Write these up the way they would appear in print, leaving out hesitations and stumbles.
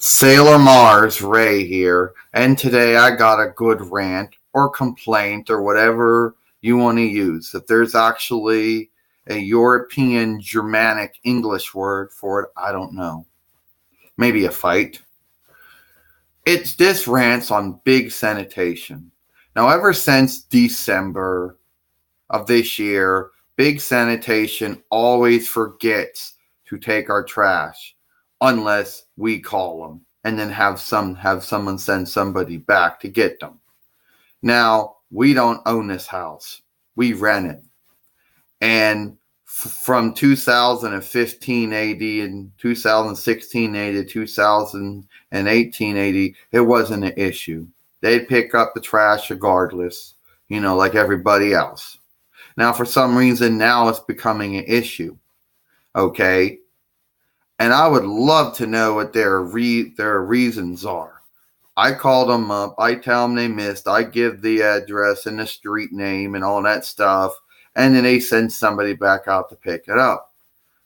Sailor Mars, Raye here, and today I got a good rant or complaint or whatever you want to use. If there's actually a European Germanic English word for it, I don't know. Maybe a fight. It's this rant's on big sanitation. Now, ever since December of this year, big sanitation always forgets to take our trash unless we call them and then have someone send somebody back to get them. Now, we don't own this house. We rent it. And from 2015 AD and 2016 AD to 2018 AD, it wasn't an issue. They'd pick up the trash regardless, like everybody else. Now, for some reason, now it's becoming an issue. Okay? And I would love to know what their reasons are. I call them up. I tell them they missed. I give the address and the street name and all that stuff. And then they send somebody back out to pick it up.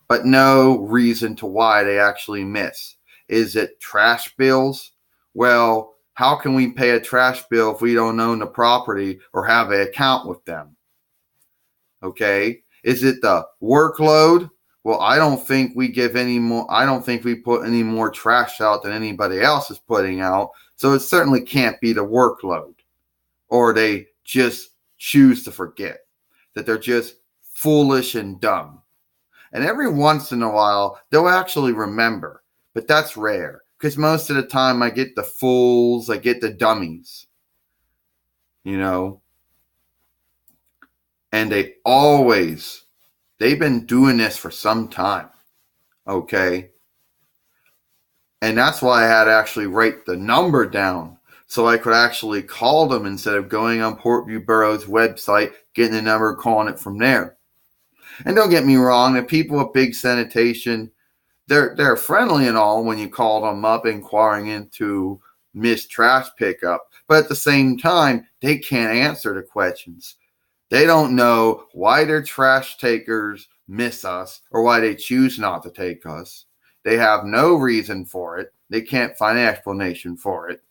But no reason to why they actually miss. Is it trash bills? Well, how can we pay a trash bill if we don't own the property or have an account with them? Okay. Is it the workload? Well, I don't think we put any more trash out than anybody else is putting out. So it certainly can't be the workload. Or they just choose to forget that they're just foolish and dumb. And every once in a while, they'll actually remember. But that's rare. Because most of the time I get the fools, I get the dummies. And they've been doing this for some time. Okay? And that's why I had to actually write the number down so I could actually call them instead of going on Portview Borough's website, getting the number, calling it from there. And don't get me wrong, the people at Big Sanitation, they're friendly and all when you call them up inquiring into missed trash pickup. But at the same time, they can't answer the questions. They don't know why their trash takers miss us or why they choose not to take us. They have no reason for it. They can't find an explanation for it.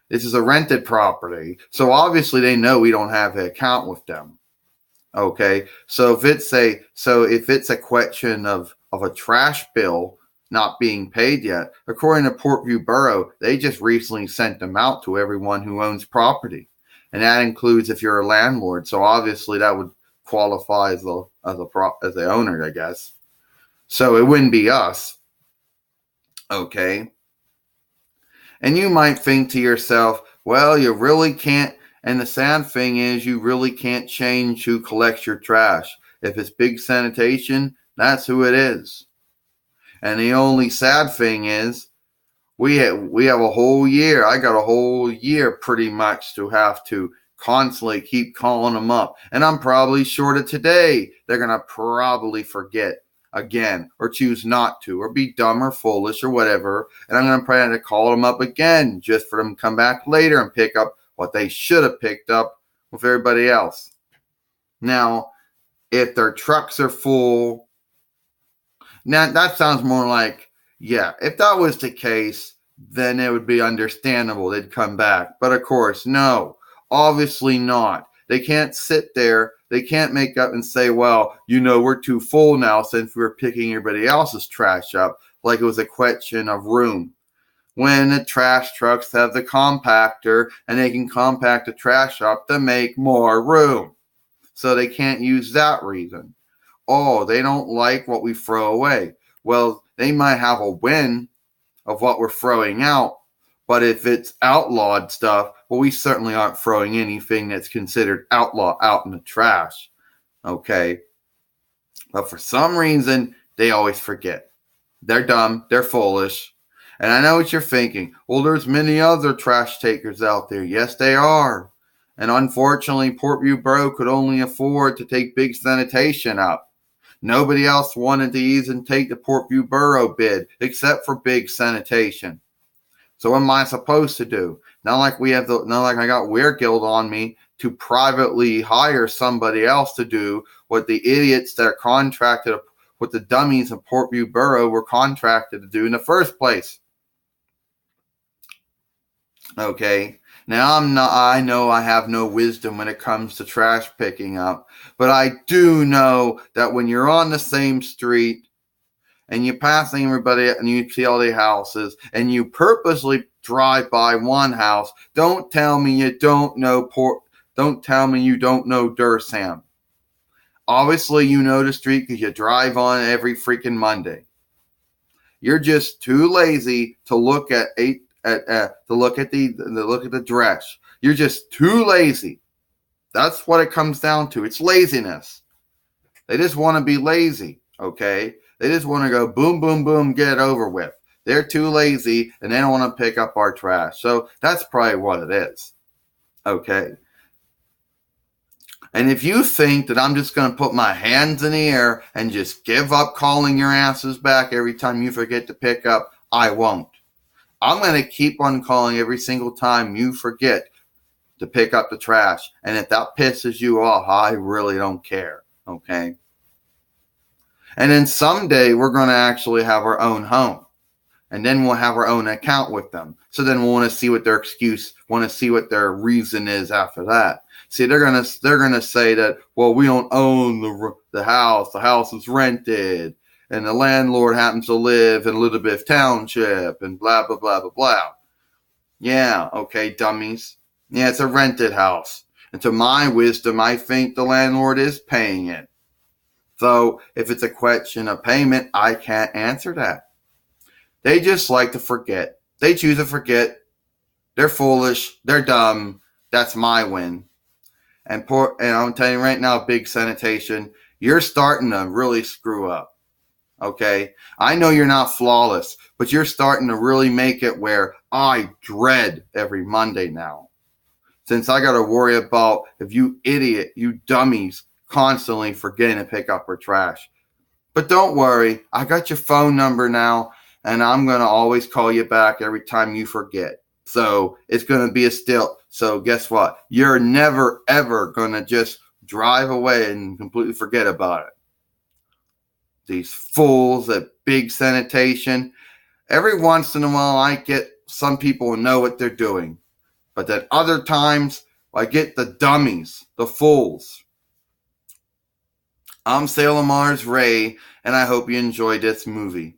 This is a rented property, so obviously they know we don't have an account with them. Okay, so if it's a question of a trash bill not being paid yet, according to Portview Borough, they just recently sent them out to everyone who owns property. And that includes if you're a landlord. So obviously that would qualify as the owner, I guess. So it wouldn't be us. Okay. And you might think to yourself, well, you really can't. And the sad thing is you really can't change who collects your trash. If it's Big Sanitation, that's who it is. And the only sad thing is, we have a whole year. I got a whole year pretty much to have to constantly keep calling them up. And I'm probably sure that today they're going to probably forget again or choose not to or be dumb or foolish or whatever. And I'm going to try to call them up again just for them to come back later and pick up what they should have picked up with everybody else. Now, if their trucks are full, now that sounds more like, yeah, if that was the case, then it would be understandable. They'd come back. But of course, no, obviously not. They can't sit there. They can't make up and say, well, we're too full now since we're picking everybody else's trash up, like it was a question of room. When the trash trucks have the compactor and they can compact the trash up to make more room. So they can't use that reason. Oh, they don't like what we throw away. Well, they might have a win of what we're throwing out, but if it's outlawed stuff, well, we certainly aren't throwing anything that's considered outlaw out in the trash. Okay? But for some reason, they always forget. They're dumb. They're foolish. And I know what you're thinking. Well, there's many other trash takers out there. Yes, they are. And unfortunately, Portview Borough could only afford to take Big Sanitation up. Nobody else wanted to even take the Portview Borough bid except for Big Sanitation. So what am I supposed to do? Not like I got Weird Guild on me to privately hire somebody else to do what the idiots that are contracted, what the dummies of Portview Borough were contracted to do in the first place. Okay. Now I know I have no wisdom when it comes to trash picking up, but I do know that when you're on the same street and you're passing everybody and you see all the houses and you purposely drive by one house, don't tell me you don't know don't tell me you don't know Dursam. Obviously you know the street because you drive on every freaking Monday. You're just too lazy to look at the dress. You're just too lazy. That's what it comes down to. It's laziness. They just want to be lazy, okay? They just want to go boom, boom, boom, get it over with. They're too lazy and they don't want to pick up our trash. So that's probably what it is, okay? And if you think that I'm just going to put my hands in the air and just give up calling your asses back every time you forget to pick up, I won't. I'm going to keep on calling every single time you forget to pick up the trash. And if that pisses you off, I really don't care, okay? And then someday we're going to actually have our own home. And then we'll have our own account with them. So then we'll want to see what their excuse, want to see what their reason is after that. See, they're gonna say that, well, we don't own the house. The house is rented, and the landlord happens to live in Elizabeth Township, and blah blah blah blah blah. Yeah, okay, dummies. Yeah, it's a rented house, and to my wisdom, I think the landlord is paying it. So if it's a question of payment, I can't answer that. They just like to forget. They choose to forget. They're foolish. They're dumb. That's my win. And I'm telling you right now, Big Sanitation, you're starting to really screw up. Okay? I know you're not flawless, but you're starting to really make it where I dread every Monday now. Since I got to worry about if you idiot, you dummies, constantly forgetting to pick up our trash. But don't worry, I got your phone number now, and I'm going to always call you back every time you forget. So it's going to be a stilt. So guess what? You're never, ever going to just drive away and completely forget about it. These fools at Big Sanitation. Every once in a while, I get some people who know what they're doing. But then other times, I get the dummies, the fools. I'm Sailor Mars Raye, and I hope you enjoyed this movie.